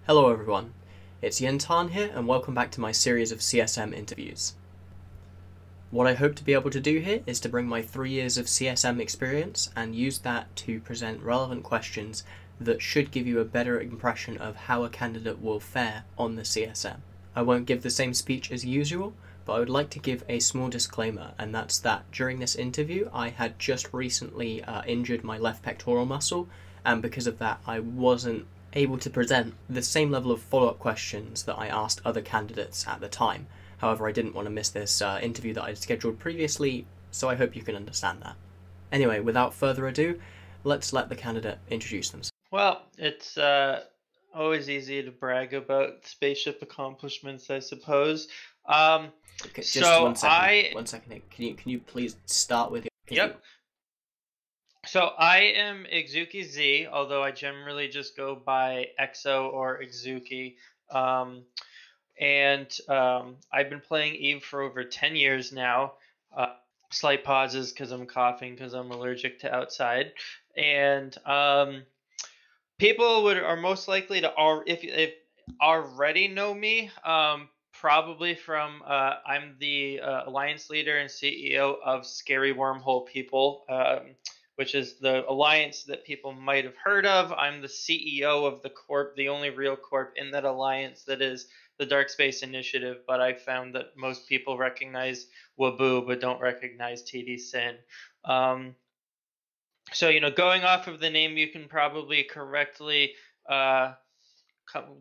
Hello everyone, it's Jin'taan here and welcome back to my series of CSM interviews. What I hope to be able to do here is to bring my 3 years of CSM experience and use that to present relevant questions that should give you a better impression of how a candidate will fare on the CSM. I won't give the same speech as usual, but I would like to give a small disclaimer, and that's that during this interview I had just recently injured my left pectoral muscle, and because of that I wasn't able to present the same level of follow-up questions that I asked other candidates at the time. However, I didn't want to miss this interview that I'd scheduled previously, so I hope you can understand that. Anyway, without further ado, let's let the candidate introduce themselves. Well, it's always easy to brag about spaceship accomplishments, I suppose. Okay, just so 1 second. I 1 second. Can you please start with your... Yep. So I am ExookiZ, although I generally just go by Exo or Exooki. I've been playing Eve for over 10 years now. Slight pauses because I'm coughing because I'm allergic to outside. And people are most likely to if already know me, probably from I'm the alliance leader and CEO of Scary Wormhole People, which is the alliance that people might have heard of. I'm the CEO of the corp, the only real corp in that alliance that is the Dark Space Initiative, but I found that most people recognize Waboo but don't recognize TD Sin. So, going off of the name, you can probably correctly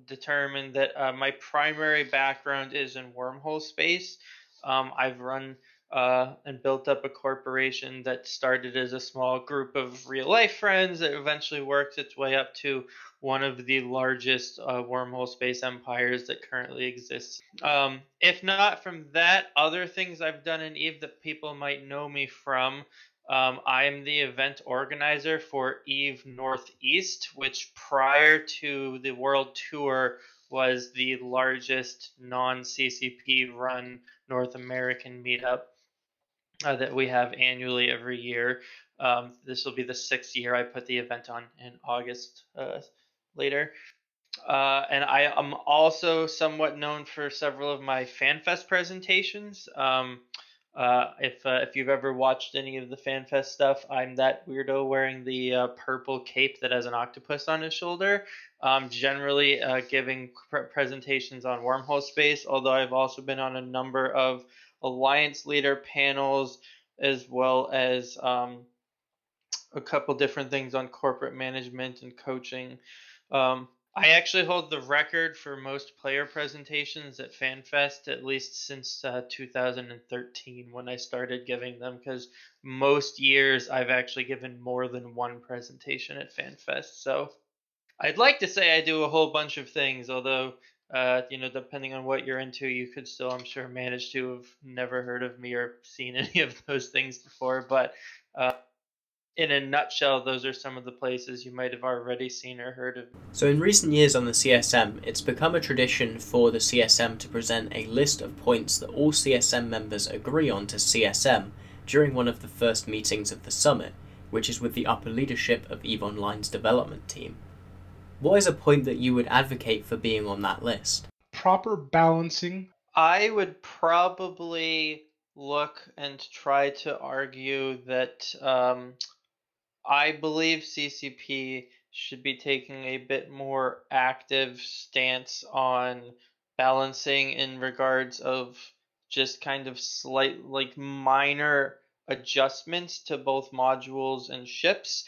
determine that my primary background is in wormhole space. I've run and built up a corporation that started as a small group of real life friends that eventually worked its way up to one of the largest wormhole space empires that currently exists. If not from that, other things I've done in Eve that people might know me from. I am the event organizer for Eve Northeast, which prior to the world tour was the largest non-CCP run North American meetup that we have annually every year. This will be the 6th year. I put the event on in August later. And I am also somewhat known for several of my FanFest presentations. If you've ever watched any of the FanFest stuff, I'm that weirdo wearing the purple cape that has an octopus on his shoulder. Generally giving presentations on wormhole space, although I've also been on a number of alliance leader panels, as well as a couple different things on corporate management and coaching. I actually hold the record for most player presentations at FanFest, at least since 2013 when I started giving them, because most years I've actually given more than one presentation at FanFest. So I'd like to say I do a whole bunch of things, although, depending on what you're into, you could still, I'm sure, manage to have never heard of me or seen any of those things before. But in a nutshell, those are some of the places you might have already seen or heard of. So in recent years on the CSM, it's become a tradition for the CSM to present a list of points that all CSM members agree on to CSM during one of the first meetings of the summit, which is with the upper leadership of EVE Online's development team. What is a point that you would advocate for being on that list? Proper balancing. I would probably look and try to argue that I believe CCP should be taking a bit more active stance on balancing in regards of just kind of slight, like minor adjustments to both modules and ships.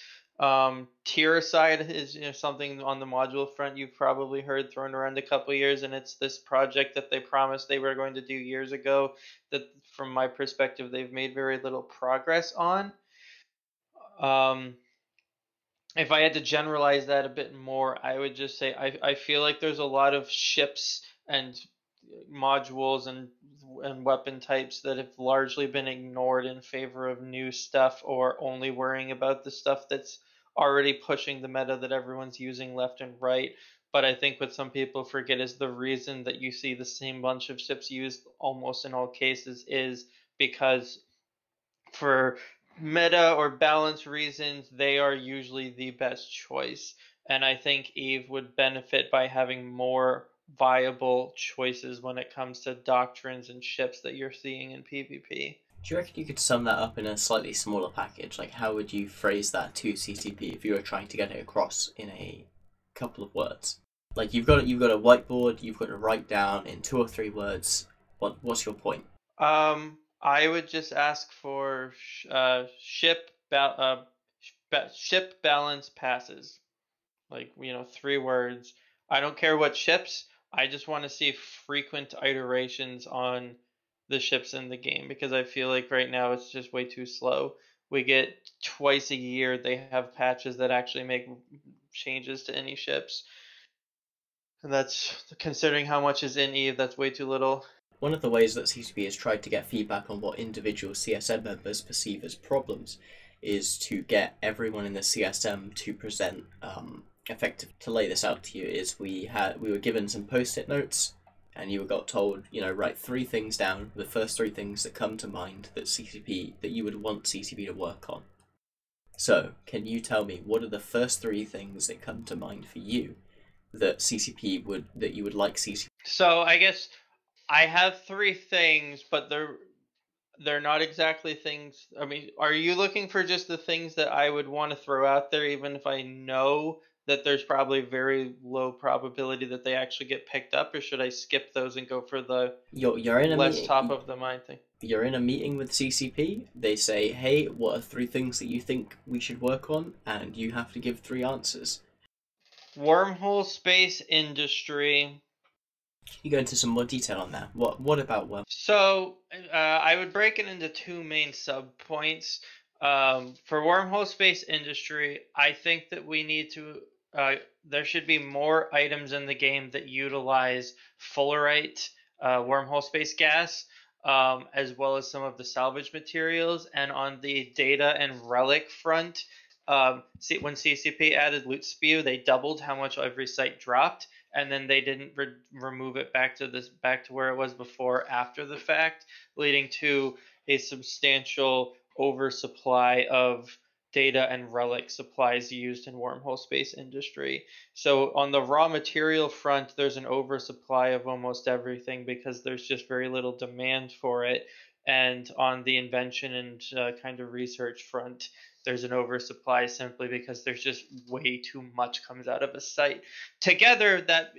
Tier aside is something on the module front you've probably heard thrown around a couple years, and it's this project that they promised they were going to do years ago that, from my perspective, they've made very little progress on. If I had to generalize that a bit more, I would just say I feel like there's a lot of ships and modules and weapon types that have largely been ignored in favor of new stuff, or only worrying about the stuff that's already pushing the meta that everyone's using left and right. But I think what some people forget is the reason that you see the same bunch of ships used almost in all cases is because, for meta or balance reasons, they are usually the best choice. and I think Eve would benefit by having more viable choices when it comes to doctrines and ships that you're seeing in PvP. Do you reckon you could sum that up in a slightly smaller package? Like, how would you phrase that to CCP if you were trying to get it across in a couple of words? Like, you've got a whiteboard, you've got to write down in 2 or 3 words. What's your point? I would just ask for ship balance passes, like 3 words. I don't care what ships. I just want to see frequent iterations on the ships in the game because I feel like right now it's just way too slow. We get twice a year they have patches that actually make changes to any ships. And that's, considering how much is in Eve, that's way too little. One of the ways that CCP has tried to get feedback on what individual CSM members perceive as problems is to get everyone in the CSM to present effective. To lay this out to you is we were given some post-it notes, and you got told, write 3 things down, the first 3 things that come to mind that you would want CCP to work on. So, can you tell me what are the first 3 things that come to mind for you that you would like CCP? So I guess I have 3 things, but they're not exactly things. I mean, are you looking for just the things that I would want to throw out there, even if I know that there's probably very low probability that they actually get picked up, or should I skip those and go for the You're in a less meeting. top of the mind thing? You're in a meeting with CCP. They say, "Hey, what are 3 things that you think we should work on?" And you have to give 3 answers. Wormhole space industry. Can you go into some more detail on that? What about worm? So I would break it into 2 main subpoints. For wormhole space industry, I think that we need to. There should be more items in the game that utilize fullerite wormhole space gas, as well as some of the salvage materials. And on the data and relic front, when CCP added loot spew, they doubled how much every site dropped, and then they didn't remove it back to where it was before after the fact, leading to a substantial oversupply of data and relic supplies used in wormhole space industry. So on the raw material front, there's an oversupply of almost everything because there's just very little demand for it. And on the invention and kind of research front, there's an oversupply simply because there's just way too much comes out of a site. Together, that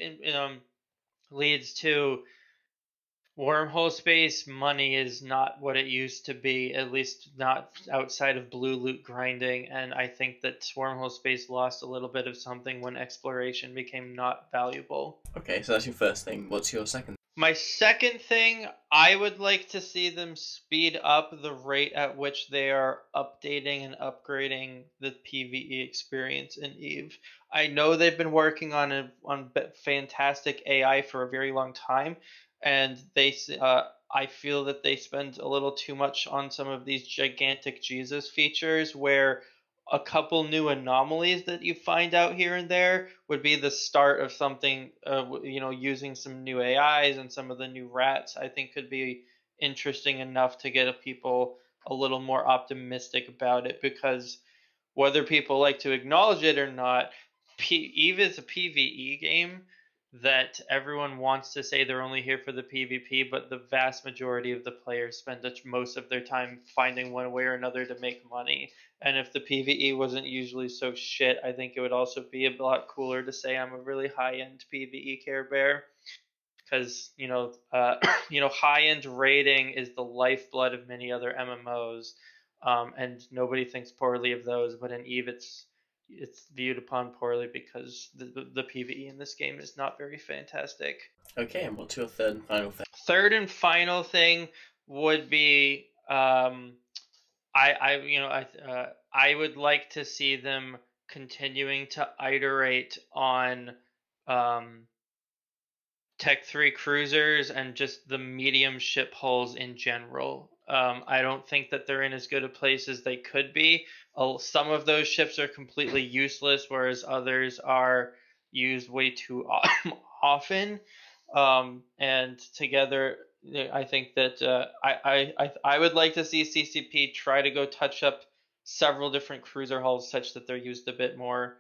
leads to wormhole space money is not what it used to be, at least not outside of blue loot grinding. And I think that wormhole space lost a little bit of something when exploration became not valuable. Okay, so that's your first thing. What's your second? My second thing, I would like to see them speed up the rate at which they are updating and upgrading the PvE experience in Eve. I know they've been working on fantastic AI for a very long time, and I feel that they spend a little too much on some of these gigantic Jesus features where a couple new anomalies that you find out here and there would be the start of something. Using some new AIs and some of the new rats, I think could be interesting enough to get people a little more optimistic about it, because whether people like to acknowledge it or not, Eve is a PvE game that everyone wants to say they're only here for the PvP, but the vast majority of the players spend most of their time finding one way or another to make money. And if the PvE wasn't usually so shit, I think it would also be a lot cooler to say I'm a really high-end PvE Care Bear. Because high-end raiding is the lifeblood of many other MMOs, and nobody thinks poorly of those. But in Eve, it's viewed upon poorly because the PvE in this game is not very fantastic. Okay, and what's your third and final thing? Third and final thing would be I would like to see them continuing to iterate on Tech 3 cruisers and just the medium ship hulls in general. I don't think that they're in as good a place as they could be. Some of those ships are completely useless, whereas others are used way too often. And together, I think that I would like to see CCP try to go touch up several different cruiser hulls such that they're used a bit more.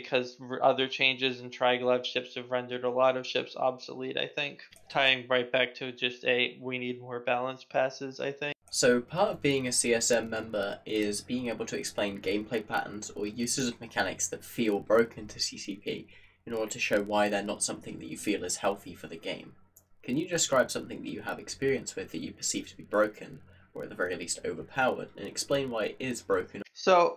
because other changes in Triglav ships have rendered a lot of ships obsolete, I think. Tying right back to just we need more balanced passes, I think. So part of being a CSM member is being able to explain gameplay patterns or uses of mechanics that feel broken to CCP in order to show why they're not something that you feel is healthy for the game. Can you describe something that you have experience with that you perceive to be broken, or at the very least overpowered, and explain why it is broken? So,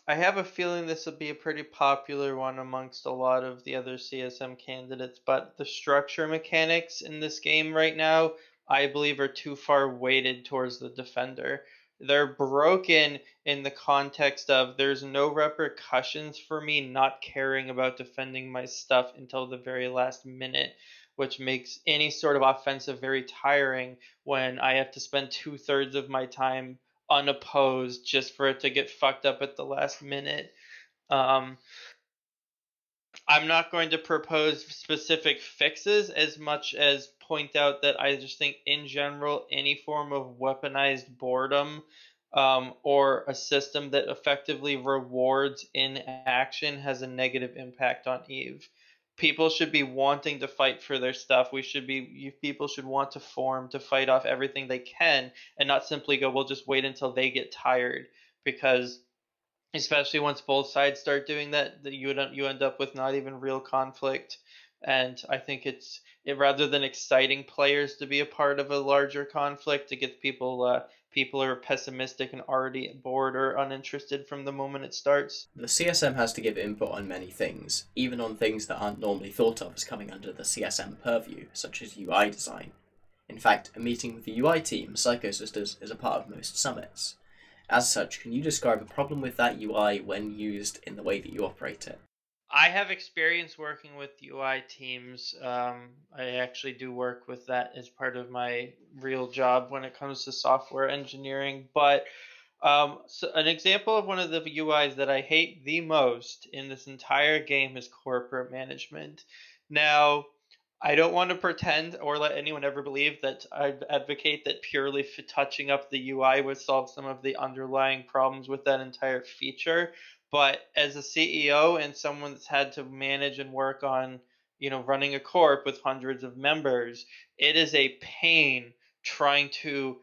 I have a feeling this will be a pretty popular one amongst a lot of the other CSM candidates, but the structure mechanics in this game right now, I believe, are too far weighted towards the defender. They're broken in the context of there's no repercussions for me not caring about defending my stuff until the very last minute, which makes any sort of offensive very tiring when I have to spend 2/3 of my time unopposed just for it to get fucked up at the last minute. Um, I'm not going to propose specific fixes as much as point out that I just think, in general, any form of weaponized boredom or a system that effectively rewards inaction has a negative impact on Eve. People should be wanting to fight for their stuff. People should want to form to fight off everything they can, and not simply go, we'll just wait until they get tired, because especially once both sides start doing that, you end up with not even real conflict. And I think it rather than exciting players to be a part of a larger conflict, it gets people are pessimistic and already bored or uninterested from the moment it starts. The CSM has to give input on many things, even on things that aren't normally thought of as coming under the CSM purview, such as UI design. In fact, a meeting with the UI team, Psycho Sisters, is a part of most summits. As such, can you describe a problem with that UI when used in the way that you operate it? I have experience working with UI teams. I actually do work with that as part of my real job when it comes to software engineering. But so an example of one of the UIs that I hate the most in this entire game is corporate management. Now, I don't want to pretend or let anyone ever believe that I advocate that purely touching up the UI would solve some of the underlying problems with that entire feature. But as a CEO and someone that's had to manage and work on, running a corp with hundreds of members, it is a pain trying to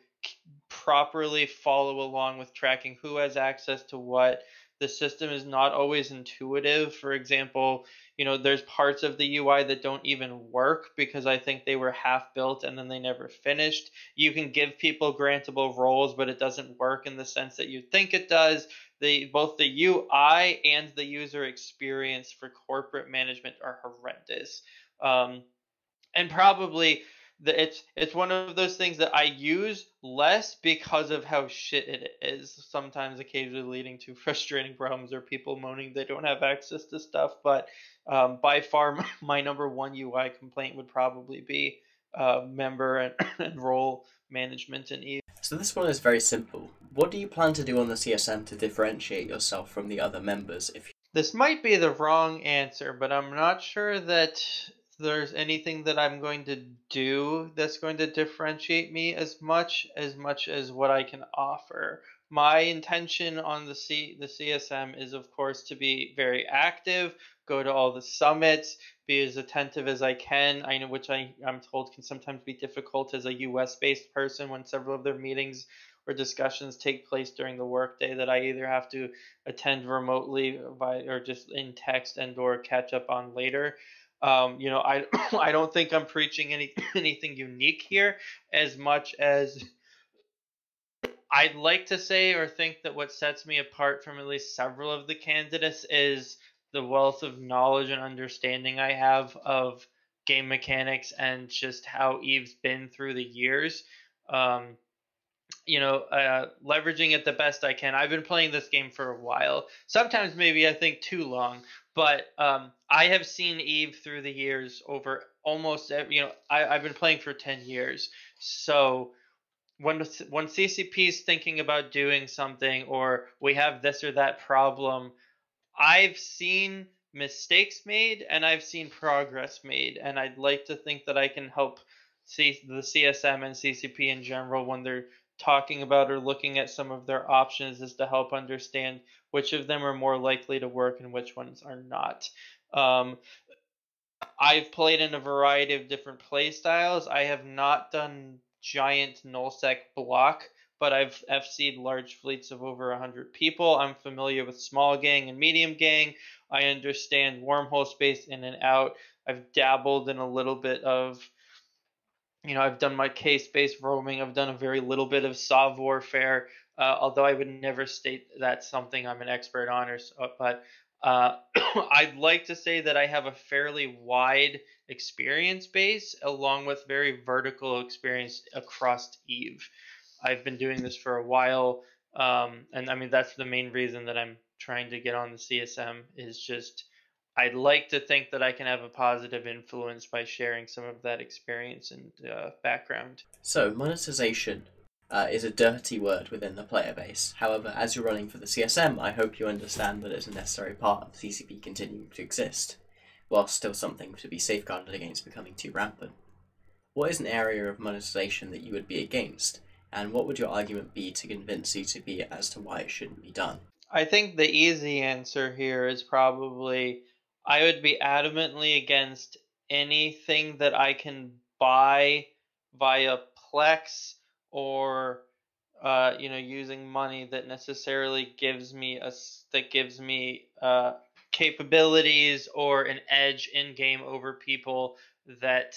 properly follow along with tracking who has access to what. The system is not always intuitive. For example, there's parts of the UI that don't even work because I think they were half built and then they never finished. You can give people grantable roles, but it doesn't work in the sense that you think it does. Both the UI and the user experience for corporate management are horrendous. And probably it's one of those things that I use less because of how shit it is. Sometimes, occasionally, leading to frustrating problems or people moaning they don't have access to stuff. But by far, my number one UI complaint would probably be member and role management in E. So this one is very simple. What do you plan to do on the CSM to differentiate yourself from the other members if This might be the wrong answer, but I'm not sure that there's anything that I'm going to do that's going to differentiate me as much as what I can offer. My intention on the CSM is, of course, to be very active, go to all the summits, be as attentive as I can. I know, which I'm told can sometimes be difficult as a US based person when several of their meetings or discussions take place during the workday that I either have to attend remotely or just in text and or catch up on later. I I don't think I'm preaching anything unique here, as much as I'd like to say or think that what sets me apart from at least several of the candidates is the wealth of knowledge and understanding I have of game mechanics and just how Eve's been through the years. Um, leveraging it the best I can. I've been playing this game for a while. Sometimes maybe I think too long, but I have seen Eve through the years over almost every, I've been playing for 10 years. So when CCP is thinking about doing something or we have this or that problem, I've seen mistakes made and I've seen progress made, and I'd like to think that I can help see the CSM and CCP in general when they're talking about or looking at some of their options is to help understand which of them are more likely to work and which ones are not. Um, I've played in a variety of different play styles. I have not done giant nullsec block, but I've FC'd large fleets of over 100 people. I'm familiar with small gang and medium gang. I understand wormhole space in and out. I've dabbled in a little bit of, I've done my case-based roaming. I've done a very little bit of saw warfare, although I would never state that's something I'm an expert on. But I'd like to say that I have a fairly wide experience base, along with very vertical experience across Eve. I've been doing this for a while, and I mean that's the main reason that I'm trying to get on the CSM is just I'd like to think that I can have a positive influence by sharing some of that experience and background. So, monetization is a dirty word within the player base. However, as you're running for the CSM, I hope you understand that it's a necessary part of CCP continuing to exist, whilst still something to be safeguarded against becoming too rampant. What is an area of monetization that you would be against, and what would your argument be to convince CCP as to why it shouldn't be done? I think the easy answer here is probably I would be adamantly against anything that I can buy via Plex or using money that necessarily gives me capabilities or an edge in game over people that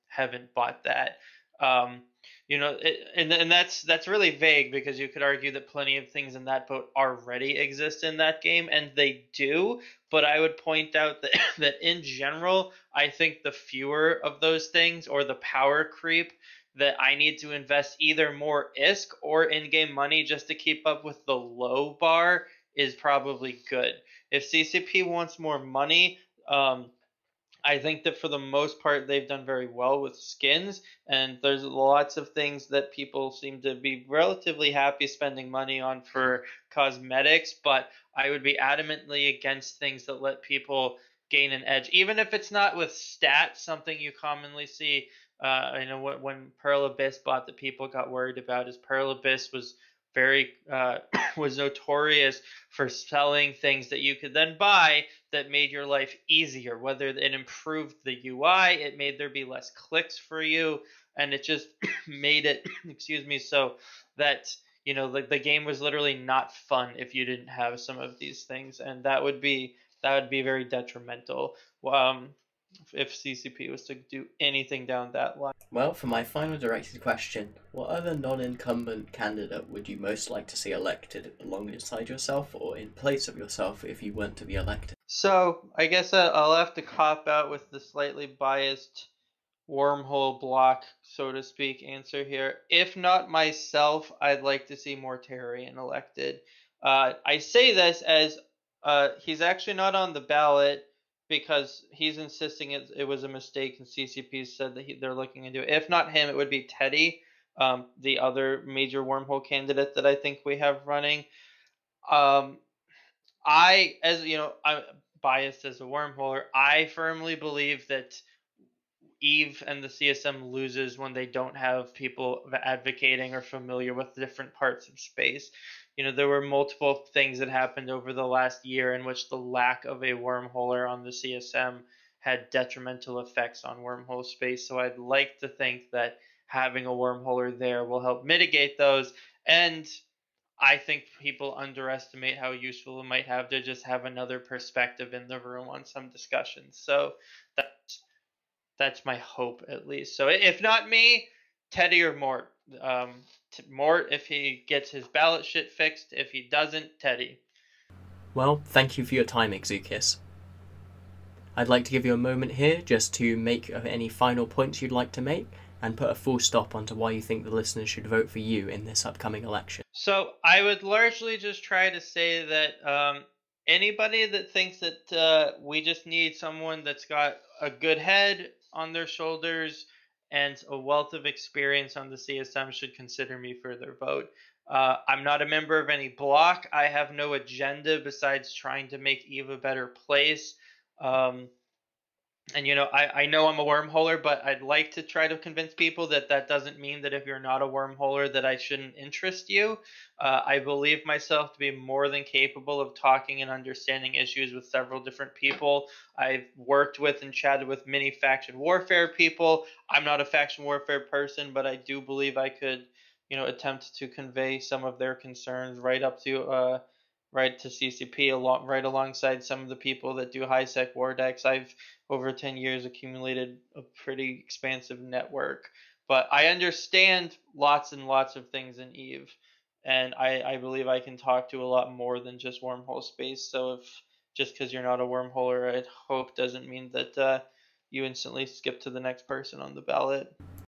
haven't bought that. Um, and that's really vague because you could argue that plenty of things in that boat already exist in that game, and they do. But I would point out that that in general, I think the fewer of those things or the power creep that I need to invest either more ISK or in-game money just to keep up with the low bar is probably good. If CCP wants more money, I think that for the most part they've done very well with skins, and there's lots of things that people seem to be relatively happy spending money on for cosmetics, but I would be adamantly against things that let people gain an edge, even if it's not with stats. Something you commonly see, when Pearl Abyss bought that people got worried about is Pearl Abyss was very was notorious for selling things that you could then buy that made your life easier, whether it improved the UI, it made there be less clicks for you, and it just made it excuse me, so that the game was literally not fun if you didn't have some of these things, and that would be very detrimental if CCP was to do anything down that line. Well, for my final directed question, what other non-incumbent candidate would you most like to see elected alongside yourself or in place of yourself if you weren't to be elected? So I guess I'll have to cop out with the slightly biased wormhole block, so to speak, answer here. If not myself, I'd like to see Mortarian elected. I say this as he's actually not on the ballot because he's insisting it was a mistake, and CCP said that they're looking into it. If not him, it would be Teddy, the other major wormhole candidate that I think we have running. Um, I'm biased as a wormholer. I firmly believe that Eve and the CSM loses when they don't have people advocating or familiar with different parts of space. There were multiple things that happened over the last year in which the lack of a wormholer on the CSM had detrimental effects on wormhole space. So I'd like to think that having a wormholer there will help mitigate those. And I think people underestimate how useful it might have to just have another perspective in the room on some discussions. So that's my hope, at least. So if not me, Teddy or Mort. Mort if he gets his ballot shit fixed. If he doesn't, Teddy. Well, thank you for your time, ExookiZ. I'd like to give you a moment here just to make any final points you'd like to make and put a full stop onto why you think the listeners should vote for you in this upcoming election. So I would largely just try to say that anybody that thinks that we just need someone that's got a good head on their shoulders and a wealth of experience on the CSM should consider me for their vote. I'm not a member of any block. I have no agenda besides trying to make Eve a better place. And I know I'm a wormholer, but I'd like to try to convince people that that doesn't mean that if you're not a wormholer that I shouldn't interest you. I believe myself to be more than capable of talking and understanding issues with several different people. I've worked with and chatted with many faction warfare people. I'm not a faction warfare person, but I do believe I could, attempt to convey some of their concerns right up to right to CCP, right alongside some of the people that do high sec war decks. I've over 10 years accumulated a pretty expansive network. But I understand lots and lots of things in Eve, and I believe I can talk to a lot more than just wormhole space. So if just because you're not a wormholer, I hope doesn't mean that you instantly skip to the next person on the ballot.